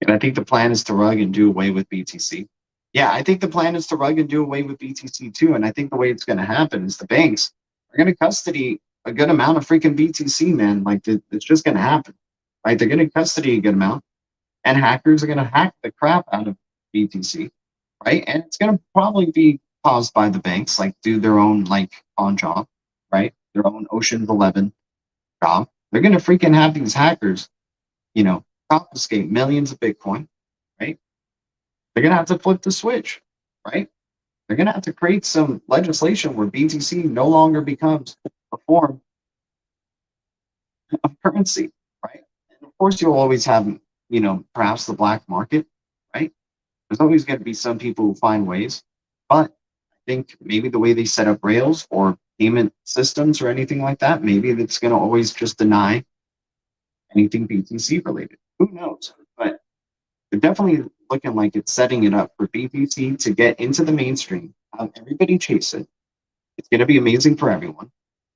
And I think the plan is to rug and do away with BTC. Yeah, I think the plan is to rug and do away with BTC too. And I think the way it's going to happen is the banks are going to custody a good amount of freaking BTC, man. Like it's just going to happen, right? They're going to custody a good amount, and hackers are going to hack the crap out of BTC, right? And it's going to probably be caused by the banks, like do their own like on job, right? Their own Ocean's 11 job. They're going to freaking have these hackers, confiscate millions of Bitcoin, right? They're going to have to flip the switch, right? They're going to have to create some legislation where BTC no longer becomes a form of currency, right? And of course, you'll always have, perhaps the black market, right? There's always going to be some people who find ways, but I think maybe the way they set up rails or payment systems or anything like that, maybe it's going to always just deny anything BTC related. Who knows? But they're definitely looking like it's setting it up for BTC to get into the mainstream, have everybody chase it. It's going to be amazing for everyone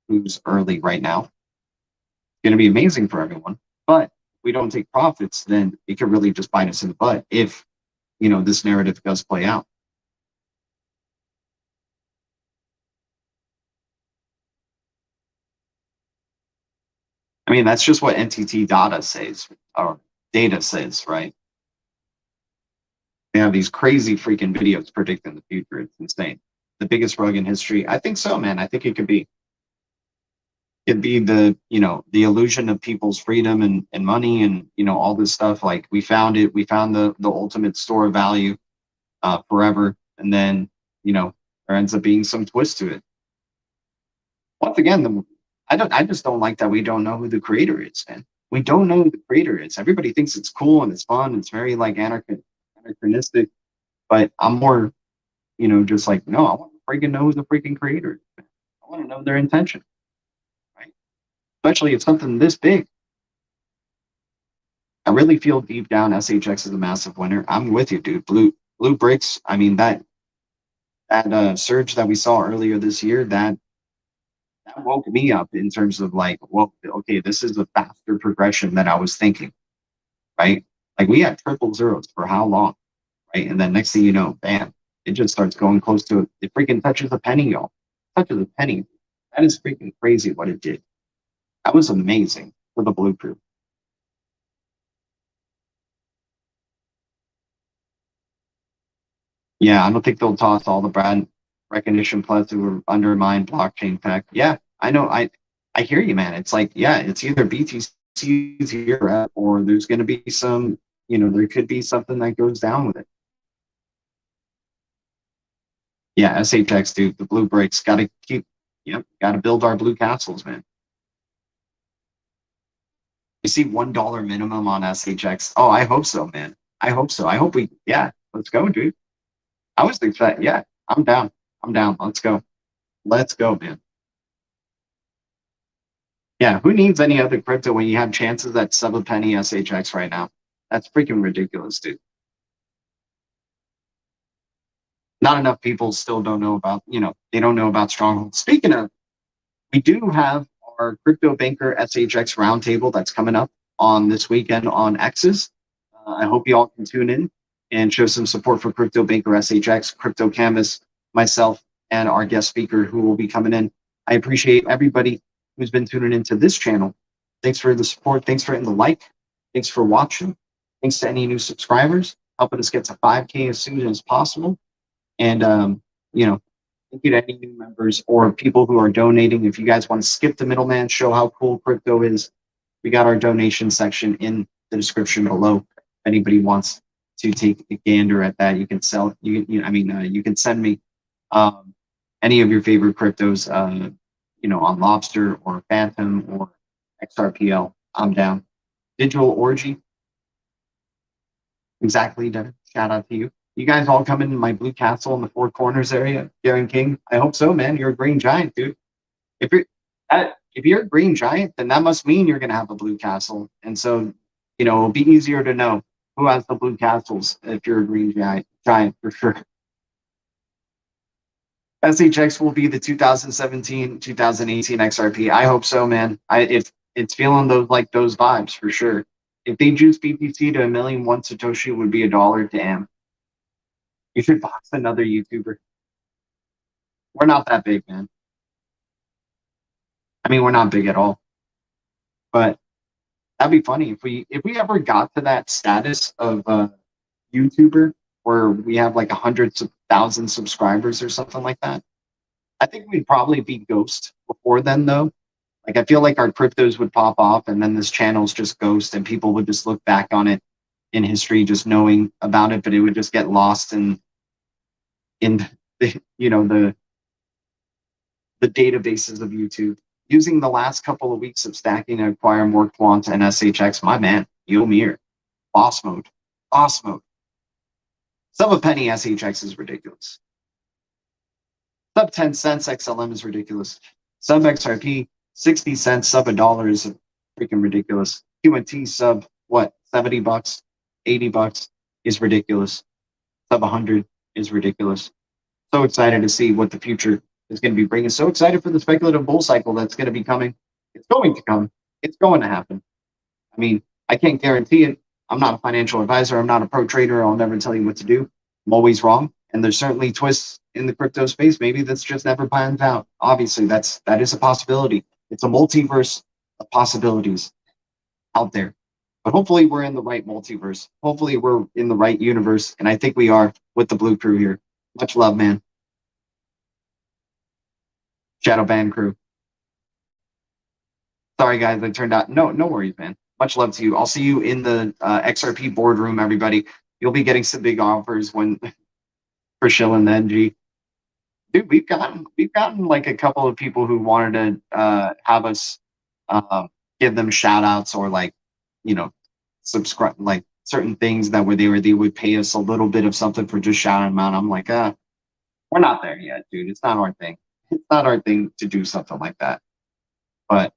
who's early right now. It's going to be amazing for everyone. But if we don't take profits, then it could really just bite us in the butt if, this narrative does play out. I mean, that's just what NTT data says, or data says, right? They have these crazy freaking videos predicting the future. It's insane. The biggest rug in history. I think so, man. I think it could be. It'd be the, the illusion of people's freedom and money and, all this stuff. Like we found it. We found the ultimate store of value forever. And then, there ends up being some twist to it. Once again, I just don't like that we don't know who the creator is, man. We don't know who the creator is. Everybody thinks it's cool and it's fun. It's very like anachronistic, but I'm more, just like, no, I want to freaking know who the freaking creator is, man. I want to know their intention, right? Especially if something this big. I really feel deep down SHX is a massive winner. I'm with you, dude. Blue bricks. I mean, that surge that we saw earlier this year, that woke me up in terms of like, well, okay, this is a faster progression than I was thinking, right? Like we had triple zeros for how long, right? And then next thing you know, bam, it just starts going close to it. It freaking touches a penny, y'all. Touches a penny. That is freaking crazy what it did. That was amazing for the Blue Crew. Yeah, I don't think they'll toss all the brand recognition plus to undermine blockchain tech. Yeah, I know. I hear you, man. It's like, yeah, it's either BTC's here or there's going to be some, there could be something that goes down with it. Yeah, SHX, dude, the blue bricks, got to build our blue castles, man. You see $1 minimum on SHX. Oh, I hope so, man. I hope so. I hope let's go, dude. I was excited. Yeah, I'm down. Let's go. Let's go, man. Yeah, who needs any other crypto when you have chances at sub a penny SHX right now? That's freaking ridiculous, dude. Not enough people still don't know about, they don't know about Stronghold. Speaking of, we do have our Crypto Banker SHX roundtable that's coming up on this weekend on X's. I hope you all can tune in and show some support for Crypto Banker SHX, Crypto Canvas, myself, and our guest speaker who will be coming in. I appreciate everybody who's been tuning into this channel. Thanks for the support. Thanks for hitting the like. Thanks for watching. Thanks to any new subscribers, helping us get to 5K as soon as possible. And, thank you to any new members or people who are donating. If you guys want to skip the middleman, show how cool crypto is, We got our donation section in the description below. If anybody wants to take a gander at that, you can you can send me any of your favorite cryptos, on LOBSTR or Phantom or XRPL. I'm down. Digital Orgy. Exactly, Devin. Shout out to you. You guys all come in my blue castle in the Four Corners area, Darren King. I hope so, man. You're a green giant, dude. If you're a green giant, then that must mean you're gonna have a blue castle. And so, it'll be easier to know who has the blue castles if you're a green giant for sure. SHX will be the 2017-2018 XRP. I hope so, man. It's feeling those vibes for sure. If they juice BTC to 1 million, one Satoshi would be $1. Damn. You should box another YouTuber. We're not that big, man. I mean, we're not big at all. But that'd be funny if we ever got to that status of YouTuber where we have like 100,000 subscribers or something like that. I think we'd probably be ghost before then, though. Like, I feel like our cryptos would pop off and then this channel's just ghost and people would just look back on it in history just knowing about it, but it would just get lost in the databases of YouTube. Using the last couple of weeks of stacking to acquire more quant and SHX, my man, Yomir, boss mode. Sub a penny SHX is ridiculous. Sub 10 cents XLM is ridiculous. Sub XRP 60 cents, sub $1 is freaking ridiculous. QNT sub what, $70, $80 is ridiculous. Sub 100 is ridiculous. So excited to see what the future is going to be bringing. So excited for the speculative bull cycle that's going to be coming. It's going to come. It's going to happen. I mean, I can't guarantee it. I'm not a financial advisor. I'm not a pro trader. I'll never tell you what to do. I'm always wrong. And there's certainly twists in the crypto space. Maybe that's just never planned out. Obviously, that is a possibility. It's a multiverse of possibilities out there. But hopefully we're in the right multiverse. Hopefully we're in the right universe. And I think we are with the blue crew here. Much love, man. Shadow Band crew. Sorry, guys, I turned out. No worries, man. Much love to you. I'll see you in the XRP boardroom, everybody. You'll be getting some big offers when for Shill and the NG. Dude, we've gotten like a couple of people who wanted to have us give them shout outs or subscribe, like certain things that they would pay us a little bit of something for just shouting them out. I'm like, we're not there yet, dude. It's not our thing. It's not our thing to do something like that. But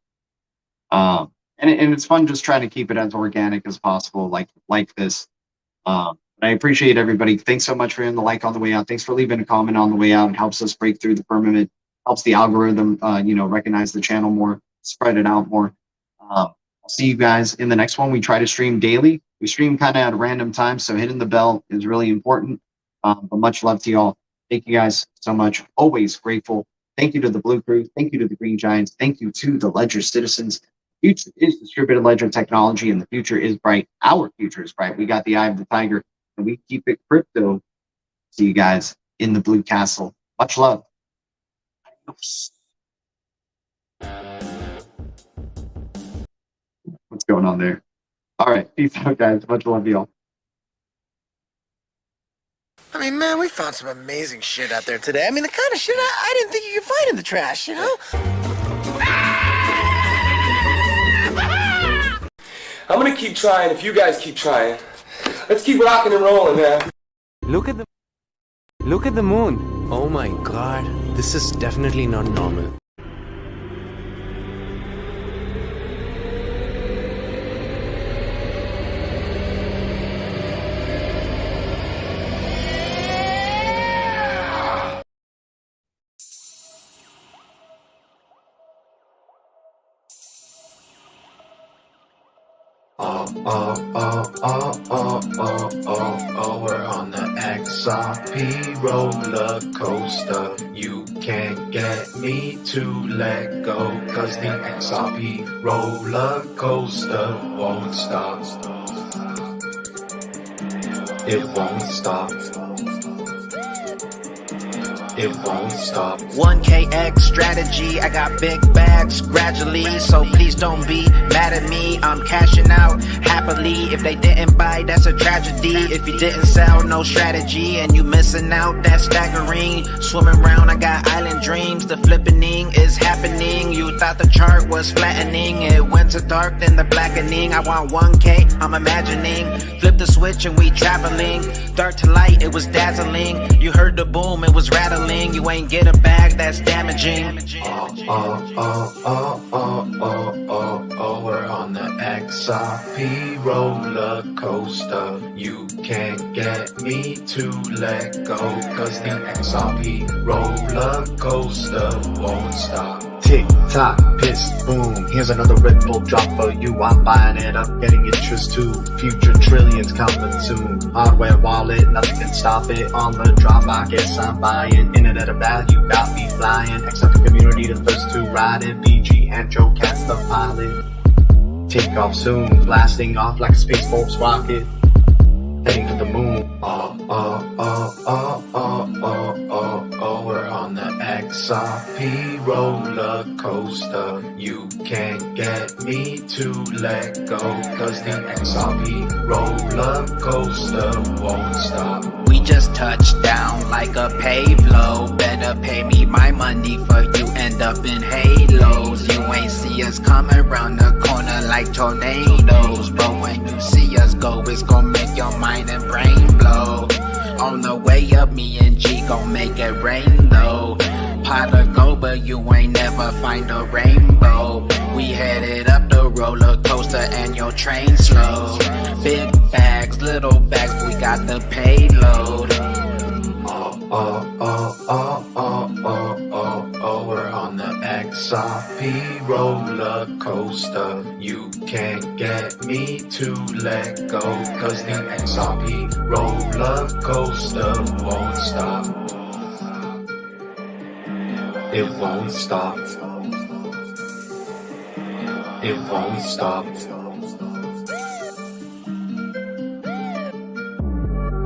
and it's fun just trying to keep it as organic as possible, like this. I appreciate everybody. Thanks so much for hitting the like on the way out. Thanks for leaving a comment on the way out. It helps us break through the firmament, helps the algorithm, recognize the channel more, spread it out more. I'll see you guys in the next one. We try to stream daily. We stream kind of at a random time, so hitting the bell is really important. But much love to y'all. Thank you guys so much. Always grateful. Thank you to the Blue Crew. Thank you to the Green Giants. Thank you to the Ledger citizens. Future is distributed ledger technology, and the future is bright. Our future is bright. We got the eye of the tiger, and we keep it crypto. See you guys in the Blue Castle. Much love. What's going on there? All right. Peace out, guys. Much love, y'all. I mean, man, we found some amazing shit out there today. I mean, the kind of shit I didn't think you could find in the trash, you know? I'm gonna keep trying if you guys keep trying. Let's keep rocking and rolling, man. Look at the moon. Oh my god, this is definitely not normal. We're on the XRP roller coaster. You can't get me to let go, cause the XRP roller coaster won't stop. It won't stop. It won't stop. 1KX strategy, I got big bags gradually, so please don't be mad at me. I'm cashing out happily. If they didn't buy, that's a tragedy. If you didn't sell, no strategy, and you missing out, that's staggering. Swimming around, I got island dreams. The flippening is happening. You thought the chart was flattening, it went to dark, then the blackening. I want 1K, I'm imagining. Flip the switch and we traveling. Dark to light, it was dazzling. You heard the boom, it was rattling. You ain't get a bag, that's damaging. We're on the XRP roller coaster. You can't get me to let go, cause the XRP roller coaster won't stop. Tick tock, piss, boom. Here's another Red Bull drop for you. I'm buying it up, getting interest too. Future trillions coming soon. Hardware wallet, nothing can stop it. On the drop, I guess I'm buying. In it at a value, got me flying. XRP community, the first to ride it. BG and Joe Cat's the pilot. Take off soon, blasting off like a Space Force rocket. Heading to the moon. We're on the XRP roller coaster. You can't get me to let go, cause the XRP roller coaster won't stop. We just touched down like a payload. Better pay me my money for you end up in halos. You ain't see us coming around the corner like tornadoes, but when you see us go, it's gonna make your mind and brain blow. On the way up, me and G gon' make it rain though. Pot of gold, but you ain't never find a rainbow. We headed up the roller coaster and your train slow. Big bags, little bags, we got the payload. We're on the XRP roller coaster. You can't get me to let go, cause the XRP roller coaster won't stop. It won't stop. It won't stop.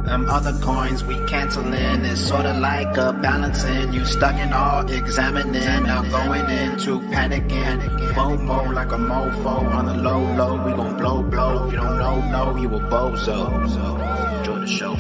Them other coins we canceling, it's sorta like a balancing. You stuck in all examining, now going into panicking. FOMO like a mofo on the low, we gon' blow. If you don't know, you a bozo. Enjoy the show.